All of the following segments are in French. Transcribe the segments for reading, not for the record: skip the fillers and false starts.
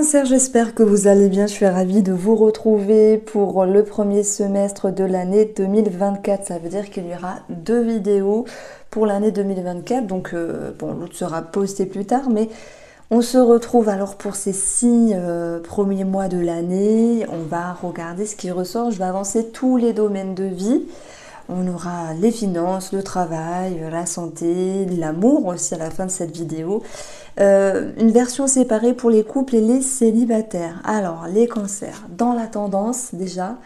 Cancer, j'espère que vous allez bien. Je suis ravie de vous retrouver pour le premier semestre de l'année 2024. Ça veut dire qu'il y aura 2 vidéos pour l'année 2024. Donc, bon, l'autre sera postée plus tard, mais on se retrouve alors pour ces 6 premiers mois de l'année. On va regarder ce qui ressort. Je vais avancer tous les domaines de vie. On aura les finances, le travail, la santé, l'amour aussi à la fin de cette vidéo. Une version séparée pour les couples et les célibataires. Alors, les cancers. Dans la tendance, déjà,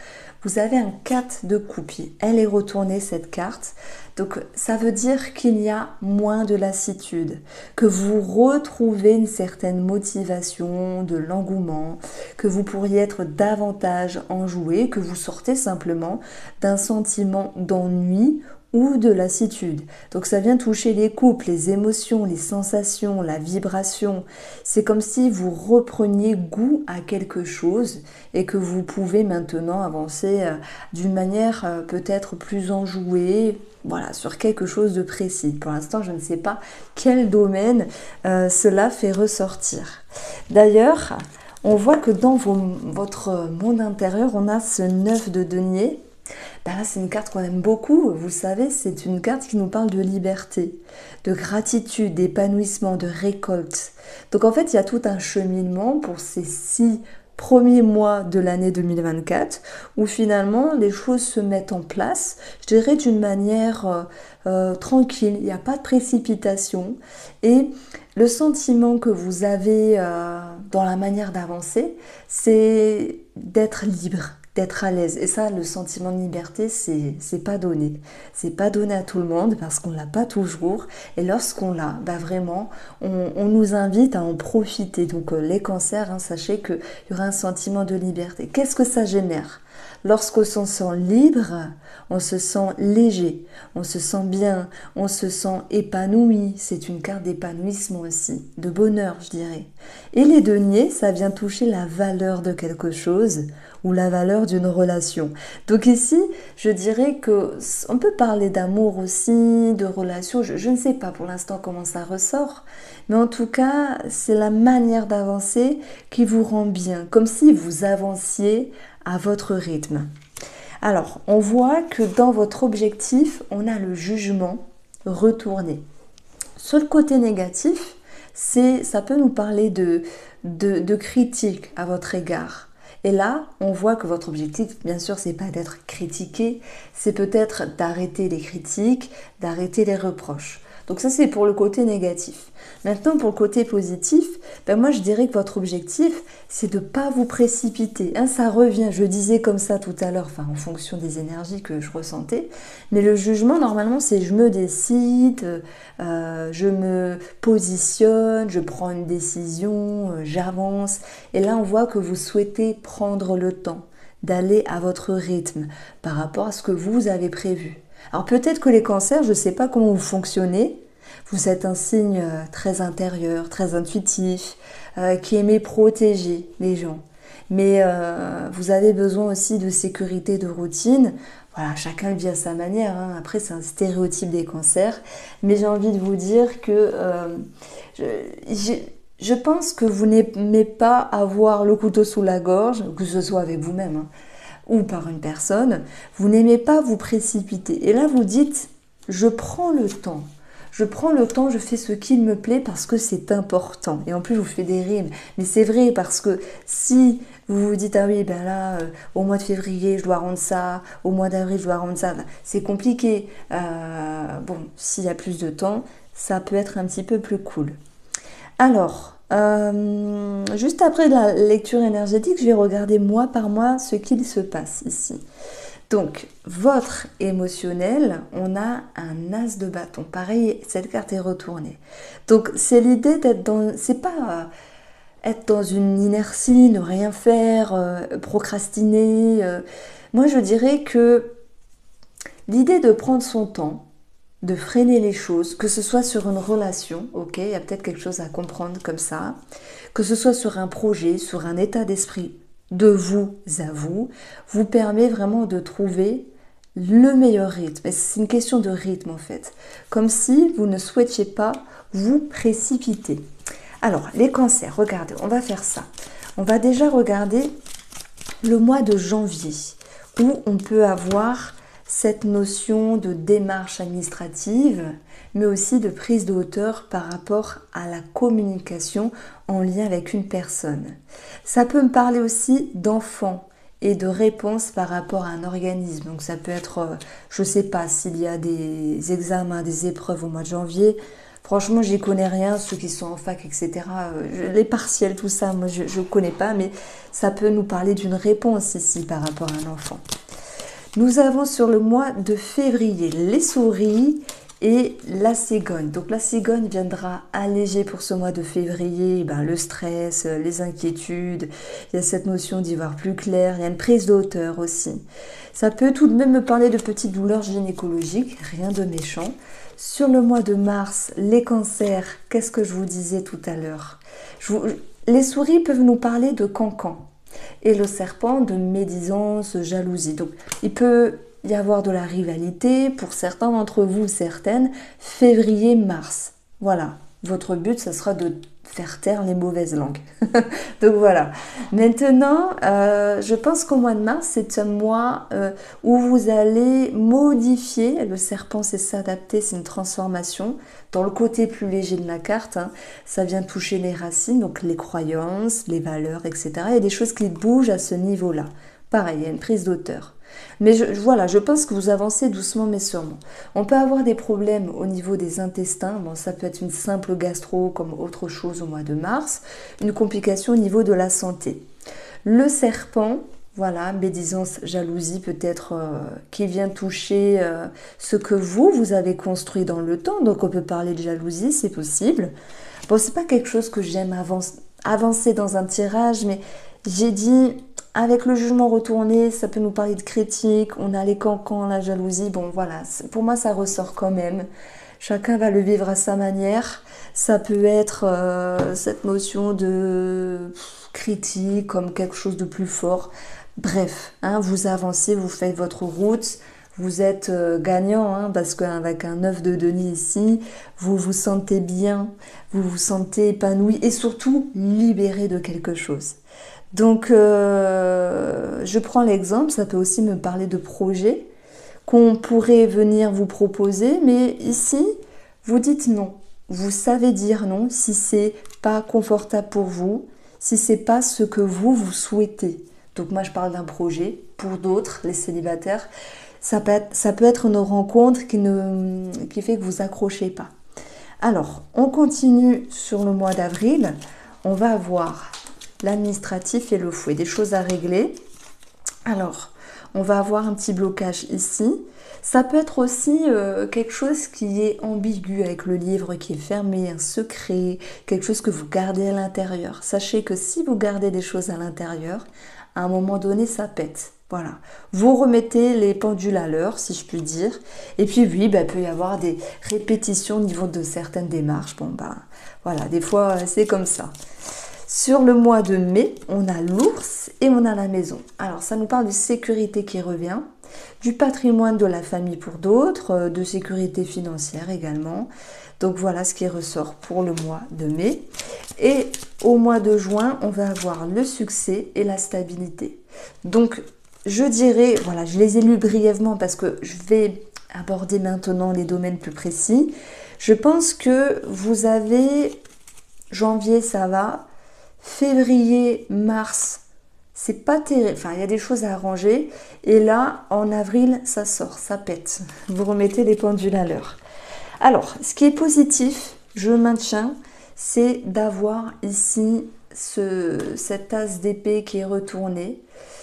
vous avez un 4 de coupe. Elle est retournée, cette carte. Donc, ça veut dire qu'il y a moins de lassitude, que vous retrouvez une certaine motivation, de l'engouement, que vous pourriez être davantage enjoué, que vous sortez simplement d'un sentiment d'ennui ou de lassitude. Donc ça vient toucher les couples, les émotions, les sensations, la vibration. C'est comme si vous repreniez goût à quelque chose et que vous pouvez maintenant avancer d'une manière peut-être plus enjouée, voilà, sur quelque chose de précis. Pour l'instant, je ne sais pas quel domaine cela fait ressortir. D'ailleurs, on voit que dans votre monde intérieur, on a ce 9 de denier. Ben là, c'est une carte qu'on aime beaucoup, vous savez, c'est une carte qui nous parle de liberté, de gratitude, d'épanouissement, de récolte. Donc en fait, il y a tout un cheminement pour ces 6 premiers mois de l'année 2024 où finalement les choses se mettent en place, je dirais d'une manière tranquille, il n'y a pas de précipitation et le sentiment que vous avez dans la manière d'avancer, c'est d'être libre, d'être à l'aise. Et ça, le sentiment de liberté, c'est pas donné. C'est pas donné à tout le monde parce qu'on l'a pas toujours. Et lorsqu'on l'a, bah vraiment, on nous invite à en profiter. Donc les cancers, hein, sachez qu'il y aura un sentiment de liberté. Qu'est-ce que ça génère ? Lorsqu'on se sent libre, on se sent léger, on se sent bien, on se sent épanoui. C'est une carte d'épanouissement aussi, de bonheur, je dirais. Et les deniers, ça vient toucher la valeur de quelque chose ou la valeur d'une relation. Donc ici, je dirais que on peut parler d'amour aussi, de relation. Je ne sais pas pour l'instant comment ça ressort, mais en tout cas, c'est la manière d'avancer qui vous rend bien, comme si vous avanciez à votre rythme. Alors, on voit que dans votre objectif, on a le jugement retourné. Sur le côté négatif, ça peut nous parler de critique à votre égard. Et là, on voit que votre objectif, bien sûr, c'est pas d'être critiqué, c'est peut-être d'arrêter les critiques, d'arrêter les reproches. Donc ça, c'est pour le côté négatif. Maintenant, pour le côté positif, ben moi, je dirais que votre objectif, c'est de ne pas vous précipiter. Hein, ça revient, je disais comme ça tout à l'heure, en fonction des énergies que je ressentais. Mais le jugement, normalement, c'est je me décide, je me positionne, je prends une décision, j'avance. Et là, on voit que vous souhaitez prendre le temps d'aller à votre rythme par rapport à ce que vous avez prévu. Alors peut-être que les cancers, je ne sais pas comment vous fonctionnez, vous êtes un signe très intérieur, très intuitif, qui aimait protéger les gens. Mais vous avez besoin aussi de sécurité, de routine. Voilà, chacun le vit à sa manière. Hein. Après, c'est un stéréotype des cancers. Mais j'ai envie de vous dire que je pense que vous n'aimez pas avoir le couteau sous la gorge, que ce soit avec vous-même, hein, ou par une personne, vous n'aimez pas vous précipiter. Et là, vous dites, je prends le temps. Je prends le temps, je fais ce qu'il me plaît parce que c'est important. Et en plus, je vous fais des rimes. Mais c'est vrai parce que si vous vous dites, ah oui, ben là, au mois de février, je dois rendre ça, au mois d'avril, je dois rendre ça, c'est compliqué. Bon, s'il y a plus de temps, ça peut être un petit peu plus cool. Alors, juste après la lecture énergétique, je vais regarder mois par mois ce qu'il se passe ici. Donc, votre émotionnel, on a un as de bâton. Pareil, cette carte est retournée. Donc, c'est l'idée d'être dans... C'est pas être dans une inertie, ne rien faire, procrastiner. Moi, je dirais que l'idée de prendre son temps, de freiner les choses, que ce soit sur une relation, ok, il y a peut-être quelque chose à comprendre comme ça, que ce soit sur un projet, sur un état d'esprit, de vous à vous permet vraiment de trouver le meilleur rythme. Et c'est une question de rythme en fait. Comme si vous ne souhaitiez pas vous précipiter. Alors, les cancers, regardez, on va faire ça. On va déjà regarder le mois de janvier, où on peut avoir cette notion de démarche administrative, mais aussi de prise de hauteur par rapport à la communication en lien avec une personne. Ça peut me parler aussi d'enfants et de réponses par rapport à un organisme. Donc ça peut être, je ne sais pas, s'il y a des examens, des épreuves au mois de janvier. Franchement, j'y connais rien, ceux qui sont en fac, etc. Les partiels, tout ça, moi je ne connais pas, mais ça peut nous parler d'une réponse ici par rapport à un enfant. Nous avons sur le mois de février les souris et la cigogne. Donc la cigogne viendra alléger pour ce mois de février le stress, les inquiétudes. Il y a cette notion d'y voir plus clair, il y a une prise de hauteur aussi. Ça peut tout de même me parler de petites douleurs gynécologiques, rien de méchant. Sur le mois de mars, les cancers, qu'est-ce que je vous disais tout à l'heure? Les souris peuvent nous parler de cancan. Et le serpent de médisance, jalousie. Donc il peut y avoir de la rivalité pour certains d'entre vous, certaines, février-mars. Voilà, votre but, ça sera de faire taire les mauvaises langues. Donc voilà. Maintenant, je pense qu'au mois de mars, c'est un mois où vous allez modifier. Le serpent, c'est s'adapter, c'est une transformation. Dans le côté plus léger de la carte, ça vient toucher les racines, donc les croyances, les valeurs, etc. Il y a des choses qui bougent à ce niveau-là. Pareil, il y a une prise d'auteur. Mais voilà, je pense que vous avancez doucement mais sûrement. On peut avoir des problèmes au niveau des intestins. Bon, ça peut être une simple gastro comme autre chose au mois de mars. Une complication au niveau de la santé. Le serpent, voilà, médisance, jalousie peut-être qui vient toucher ce que vous avez construit dans le temps. Donc on peut parler de jalousie, c'est possible. Bon, c'est pas quelque chose que j'aime avancer dans un tirage, mais j'ai dit... Avec le jugement retourné, ça peut nous parler de critique, on a les cancans, la jalousie, bon voilà, pour moi ça ressort quand même. Chacun va le vivre à sa manière. Ça peut être cette notion de critique comme quelque chose de plus fort. Bref, vous avancez, vous faites votre route, vous êtes gagnant parce qu'avec un 9 de Denis ici, vous vous sentez bien, vous vous sentez épanoui et surtout libéré de quelque chose. Donc, je prends l'exemple, ça peut aussi me parler de projets qu'on pourrait venir vous proposer, mais ici, vous dites non. Vous savez dire non si c'est pas confortable pour vous, si c'est pas ce que vous souhaitez. Donc moi, je parle d'un projet. Pour d'autres, les célibataires, ça peut être une rencontre qui fait que vous accrochez pas. Alors, on continue sur le mois d'avril. On va avoir l'administratif et le fouet, des choses à régler. Alors, on va avoir un petit blocage ici. Ça peut être aussi quelque chose qui est ambigu avec le livre qui est fermé, un secret, quelque chose que vous gardez à l'intérieur. Sachez que si vous gardez des choses à l'intérieur, à un moment donné, ça pète. Voilà. Vous remettez les pendules à l'heure, si je puis dire. Et puis oui, il peut y avoir des répétitions au niveau de certaines démarches. Bon, voilà, des fois, c'est comme ça. Sur le mois de mai, on a l'ours et on a la maison. Alors, ça nous parle de sécurité qui revient, du patrimoine de la famille pour d'autres, de sécurité financière également. Donc, voilà ce qui ressort pour le mois de mai. Et au mois de juin, on va avoir le succès et la stabilité. Donc, je dirais, voilà, je les ai lus brièvement parce que je vais aborder maintenant les domaines plus précis. Je pense que vous avez janvier, ça va. Février, mars, c'est pas terrible. Enfin, il y a des choses à arranger. Et là, en avril, ça sort, ça pète. Vous remettez les pendules à l'heure. Alors, ce qui est positif, je maintiens, c'est d'avoir ici cette as d'épée qui est retournée.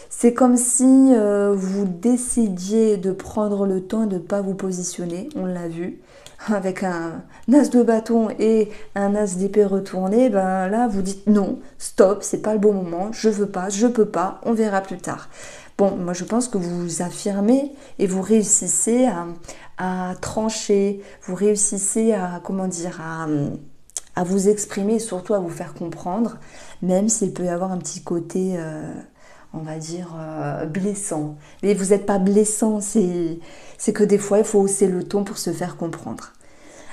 C'est comme si vous décidiez de prendre le temps de ne pas vous positionner, on l'a vu. Avec un as de bâton et un as d'épée retourné, là vous dites non, stop, c'est pas le bon moment, je veux pas, je peux pas, on verra plus tard. Bon, moi je pense que vous vous affirmez et vous réussissez à trancher, vous réussissez à, à vous exprimer et surtout à vous faire comprendre, même s'il peut y avoir un petit côté... on va dire, blessant. Mais vous n'êtes pas blessant, c'est que des fois, il faut hausser le ton pour se faire comprendre.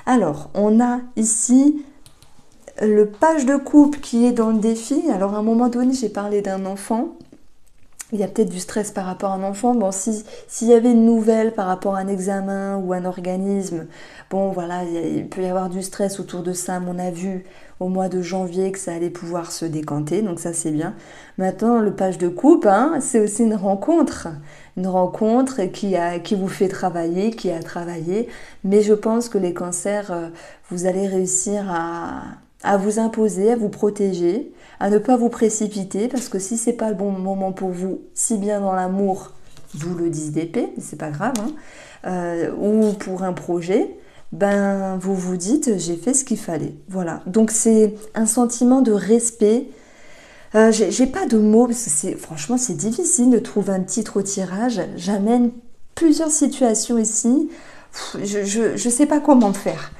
Alors, on a ici Le page de coupe qui est dans le défi. Alors à un moment donné, j'ai parlé d'un enfant. Il y a peut-être du stress par rapport à un enfant. Bon, s'il y avait une nouvelle par rapport à un examen ou un organisme, bon voilà, il peut y avoir du stress autour de ça. Mais on a vu au mois de janvier que ça allait pouvoir se décanter, donc ça c'est bien. Maintenant, le page de coupe, hein, c'est aussi une rencontre. Une rencontre qui vous fait travailler, qui a travaillé. Mais je pense que les cancers, vous allez réussir à vous imposer, à vous protéger, à ne pas vous précipiter, parce que si c'est pas le bon moment pour vous, si bien dans l'amour, d'où le 10 d'épée, mais c'est pas grave, hein, ou pour un projet, ben vous vous dites j'ai fait ce qu'il fallait. Voilà. Donc c'est un sentiment de respect. J'ai pas de mots, parce que franchement c'est difficile de trouver un titre au tirage. J'amène plusieurs situations ici. Je sais pas comment faire.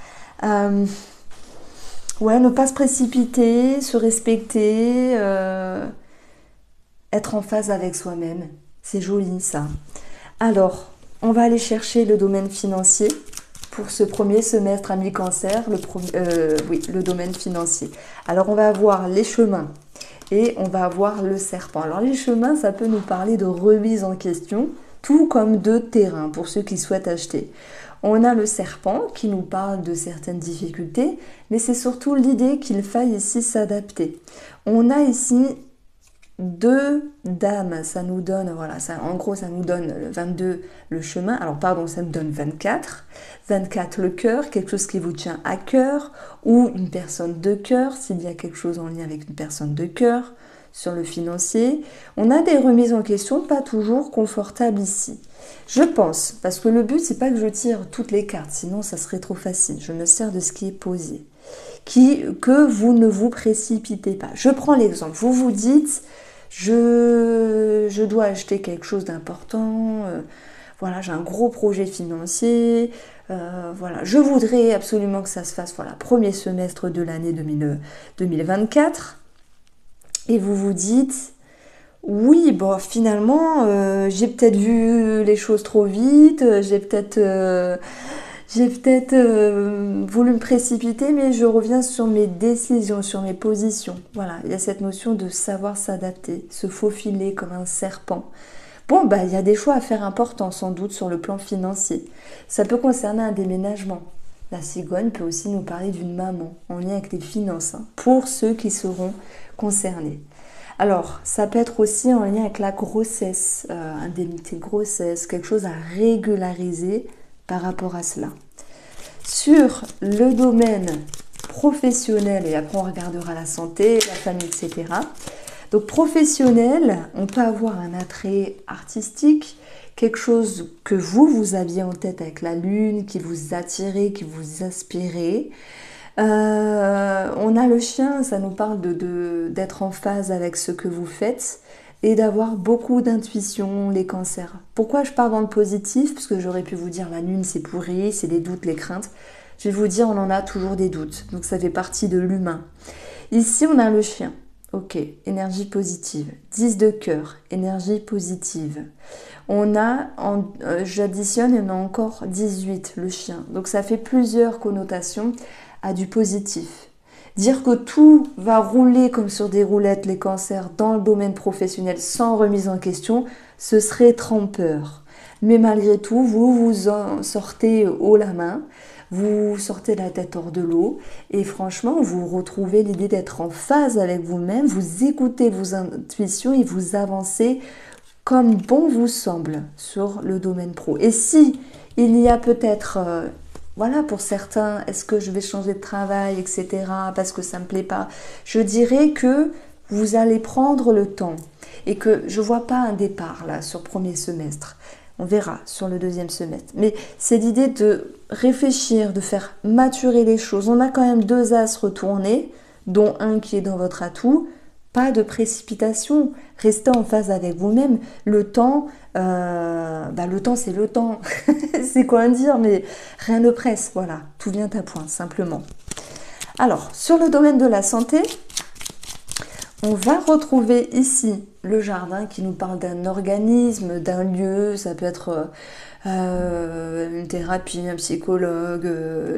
Ouais, ne pas se précipiter, se respecter, être en phase avec soi-même. C'est joli ça. Alors, on va aller chercher le domaine financier pour ce premier semestre à mi-cancer, le domaine financier. Alors, on va avoir les chemins et on va avoir le serpent. Alors, les chemins, ça peut nous parler de remise en question, tout comme de terrain pour ceux qui souhaitent acheter. On a le serpent qui nous parle de certaines difficultés, mais c'est surtout l'idée qu'il faille ici s'adapter. On a ici deux dames, ça nous donne, voilà, en gros ça nous donne 22 le chemin, alors pardon, ça nous donne 24. 24 le cœur, quelque chose qui vous tient à cœur, ou une personne de cœur, s'il y a quelque chose en lien avec une personne de cœur. Sur le financier, on a des remises en question pas toujours confortables ici. Je pense, parce que le but c'est pas que je tire toutes les cartes, sinon ça serait trop facile. Je me sers de ce qui est posé. Que vous ne vous précipitez pas. Je prends l'exemple. Vous vous dites, je dois acheter quelque chose d'important. Voilà, j'ai un gros projet financier. Voilà, je voudrais absolument que ça se fasse. Voilà, premier semestre de l'année 2024. Et vous vous dites, oui, bon, finalement, j'ai peut-être vu les choses trop vite, j'ai peut-être voulu me précipiter, mais je reviens sur mes décisions, sur mes positions. Voilà, il y a cette notion de savoir s'adapter, se faufiler comme un serpent. Bon, bah, il y a des choix à faire importants, sans doute, sur le plan financier. Ça peut concerner un déménagement. La cigogne peut aussi nous parler d'une maman, en lien avec les finances, hein, pour ceux qui seront concernés. Alors, ça peut être aussi en lien avec la grossesse, indemnité de grossesse, quelque chose à régulariser par rapport à cela. Sur le domaine professionnel, et après on regardera la santé, la famille, etc. Donc professionnel, on peut avoir un attrait artistique, quelque chose que vous aviez en tête avec la lune, qui vous attirait, qui vous aspirait. On a le chien, ça nous parle d'être en phase avec ce que vous faites et d'avoir beaucoup d'intuition, les cancers. Pourquoi je pars dans le positif? Parce que j'aurais pu vous dire la lune c'est pourri, c'est les doutes, les craintes. Je vais vous dire on en a toujours des doutes, donc ça fait partie de l'humain. Ici on a le chien, ok, énergie positive. 10 de cœur, énergie positive. On a, j'additionne, il y en a encore 18, le chien. Donc ça fait plusieurs connotations à du positif. Dire que tout va rouler comme sur des roulettes, les cancers, dans le domaine professionnel sans remise en question, ce serait trompeur. Mais malgré tout, vous en sortez haut la main, vous sortez la tête hors de l'eau et franchement, vous retrouvez l'idée d'être en phase avec vous-même, vous écoutez vos intuitions et vous avancez comme bon vous semble sur le domaine pro. Et si il y a peut-être... voilà, pour certains, est-ce que je vais changer de travail, etc., parce que ça ne me plaît pas? Je dirais que vous allez prendre le temps et que je ne vois pas un départ là sur le premier semestre. On verra sur le deuxième semestre. Mais c'est l'idée de réfléchir, de faire maturer les choses. On a quand même 2 as retournés, dont un qui est dans votre atout. Pas de précipitation, restez en phase avec vous-même. Le temps, le temps c'est le temps, c'est quoi dire, mais rien ne presse, voilà, tout vient à point, simplement. Alors, sur le domaine de la santé, On va retrouver ici le jardin qui nous parle d'un organisme, d'un lieu, ça peut être une thérapie, un psychologue,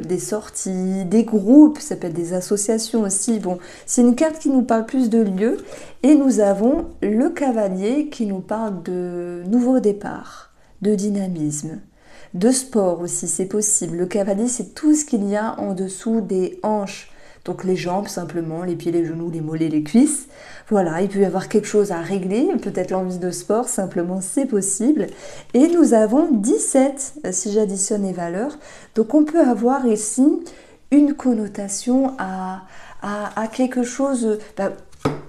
des sorties, des groupes, ça peut être des associations aussi. Bon, c'est une carte qui nous parle plus de lieux. Et nous avons le cavalier qui nous parle de nouveau départ, de dynamisme, de sport aussi, c'est possible. Le cavalier, c'est tout ce qu'il y a en dessous des hanches. Donc les jambes simplement, les pieds, les genoux, les mollets, les cuisses. Voilà, il peut y avoir quelque chose à régler, peut-être l'envie de sport, simplement c'est possible. Et nous avons 17, si j'additionne les valeurs. Donc on peut avoir ici une connotation à quelque chose...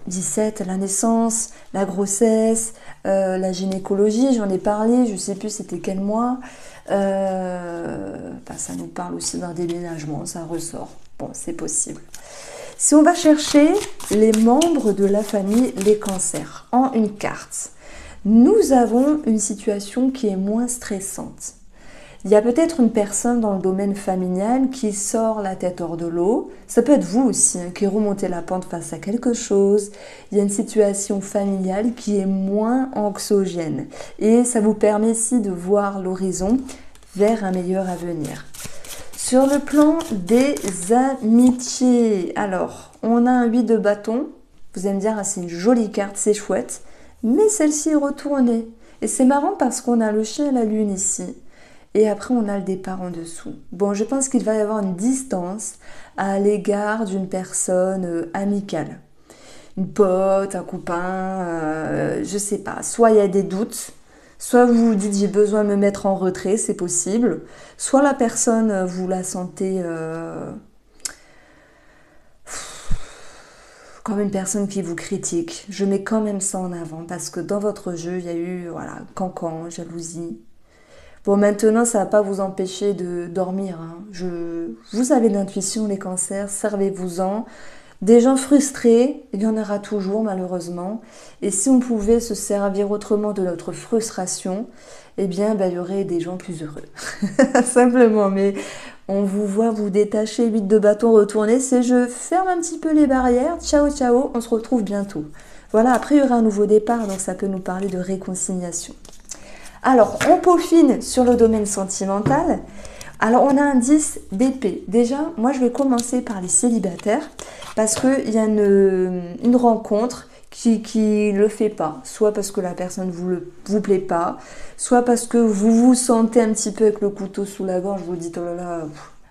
17, la naissance, la grossesse, la gynécologie, j'en ai parlé, je ne sais plus c'était quel mois. Ça nous parle aussi d'un déménagement, ça ressort. Bon, c'est possible. Si on va chercher les membres de la famille, les cancers, en une carte, nous avons une situation qui est moins stressante. Il y a peut-être une personne dans le domaine familial qui sort la tête hors de l'eau. Ça peut être vous aussi, hein, qui remontez la pente face à quelque chose. Il y a une situation familiale qui est moins anxiogène. Et ça vous permet ici de voir l'horizon vers un meilleur avenir. Sur le plan des amitiés, alors, on a un 8 de bâton. Vous allez me dire, ah, c'est une jolie carte, c'est chouette. Mais celle-ci est retournée. Et c'est marrant parce qu'on a le chien et la lune ici. Et après, on a le départ en dessous. Bon, je pense qu'il va y avoir une distance à l'égard d'une personne amicale. Une pote, un copain, je sais pas. Soit il y a des doutes, soit vous vous dites j'ai besoin de me mettre en retrait, c'est possible. Soit la personne, vous la sentez comme une personne qui vous critique. Je mets quand même ça en avant parce que dans votre jeu, il y a eu voilà, cancan, jalousie. Bon, maintenant, ça ne va pas vous empêcher de dormir. Hein. Vous avez l'intuition, les cancers, servez-vous-en. Des gens frustrés, il y en aura toujours, malheureusement. Et si on pouvait se servir autrement de notre frustration, eh bien, il y aurait des gens plus heureux. Simplement, mais on vous voit vous détacher, 8 de bâton, retourner. C'est je ferme un petit peu les barrières. Ciao, ciao, on se retrouve bientôt. Voilà, après, il y aura un nouveau départ, donc ça peut nous parler de réconciliation. Alors, on peaufine sur le domaine sentimental. Alors, on a un 10 d'épée. Déjà, moi, je vais commencer par les célibataires parce qu'il y a une rencontre qui ne le fait pas. Soit parce que la personne ne vous plaît pas, soit parce que vous vous sentez un petit peu avec le couteau sous la gorge. Vous dites, oh là là,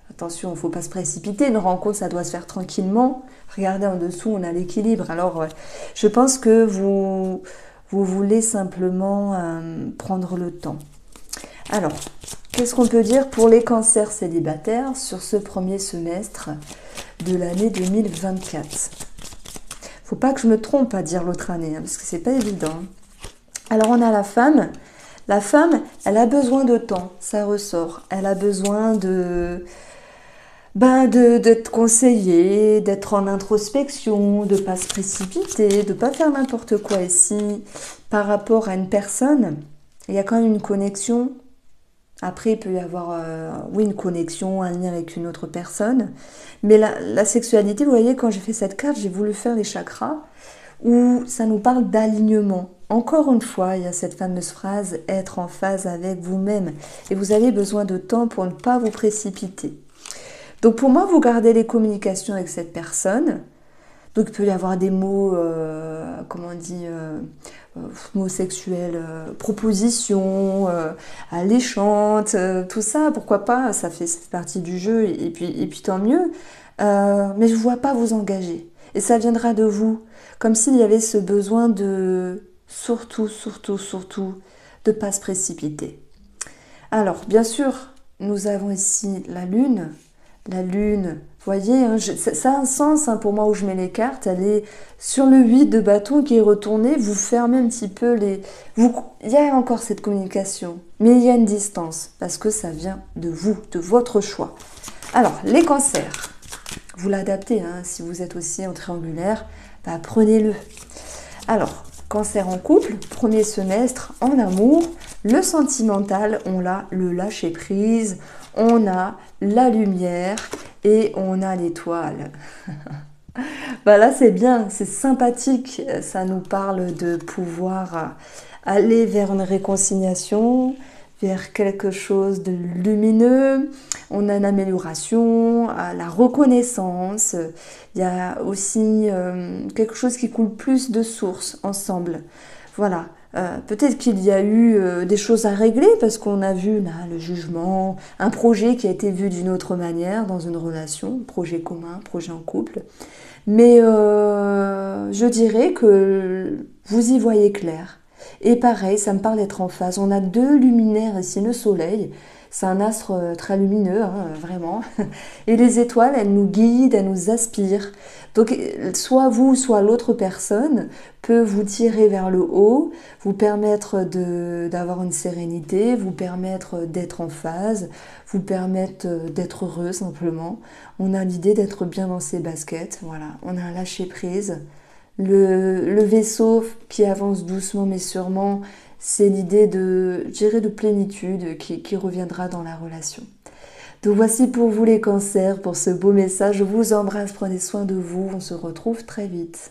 attention, il ne faut pas se précipiter. Une rencontre, ça doit se faire tranquillement. Regardez en dessous, on a l'équilibre. Alors, je pense que vous voulez simplement prendre le temps. Alors, qu'est-ce qu'on peut dire pour les cancers célibataires sur ce premier semestre de l'année 2024 ? Faut pas que je me trompe à dire l'autre année, hein, parce que c'est pas évident. Alors, on a la femme. La femme, elle a besoin de temps, ça ressort. Elle a besoin d'être conseillée, d'être en introspection, de ne pas se précipiter, de ne pas faire n'importe quoi ici. Par rapport à une personne, il y a quand même une connexion. Après, il peut y avoir une connexion, un lien avec une autre personne. Mais la sexualité, vous voyez, quand j'ai fait cette carte, j'ai voulu faire les chakras, où ça nous parle d'alignement. Encore une fois, il y a cette fameuse phrase « être en phase avec vous-même ». Et vous avez besoin de temps pour ne pas vous précipiter. Donc pour moi, vous gardez les communications avec cette personne. Donc il peut y avoir des mots, mots sexuels, propositions, alléchantes, tout ça, pourquoi pas, ça fait partie du jeu et puis tant mieux. Mais je ne vois pas vous engager. Et ça viendra de vous, comme s'il y avait ce besoin de surtout, de ne pas se précipiter. Alors, bien sûr, nous avons ici la lune. La lune, vous voyez, hein, ça a un sens hein, pour moi où je mets les cartes. Elle est sur le 8 de bâton qui est retourné. Vous fermez un petit peu les... Il y a encore cette communication, mais il y a une distance parce que ça vient de vous, de votre choix. Alors, les cancers, vous l'adaptez. Hein, si vous êtes aussi en triangulaire, prenez-le. Alors, cancer en couple, premier semestre, en amour, le sentimental, on a le lâcher-prise, on a la lumière et on a l'étoile. Bah là, c'est bien, c'est sympathique. Ça nous parle de pouvoir aller vers une réconciliation, vers quelque chose de lumineux. On a une amélioration, la reconnaissance. Il y a aussi quelque chose qui coule plus de sources ensemble. Voilà. Peut-être qu'il y a eu des choses à régler parce qu'on a vu là le jugement, un projet qui a été vu d'une autre manière dans une relation, projet commun, projet en couple. Mais je dirais que vous y voyez clair. Et pareil, ça me parle d'être en phase. On a deux luminaires ici, le soleil. C'est un astre très lumineux, hein, vraiment. Et les étoiles, elles nous guident, elles nous aspirent. Donc, soit vous, soit l'autre personne peut vous tirer vers le haut, vous permettre d'avoir une sérénité, vous permettre d'être en phase, vous permettre d'être heureux simplement. On a l'idée d'être bien dans ses baskets, voilà. On a un lâcher-prise. Le vaisseau qui avance doucement mais sûrement, c'est l'idée de, je dirais, de plénitude qui reviendra dans la relation. Donc voici pour vous les cancers, pour ce beau message. Je vous embrasse, prenez soin de vous. On se retrouve très vite.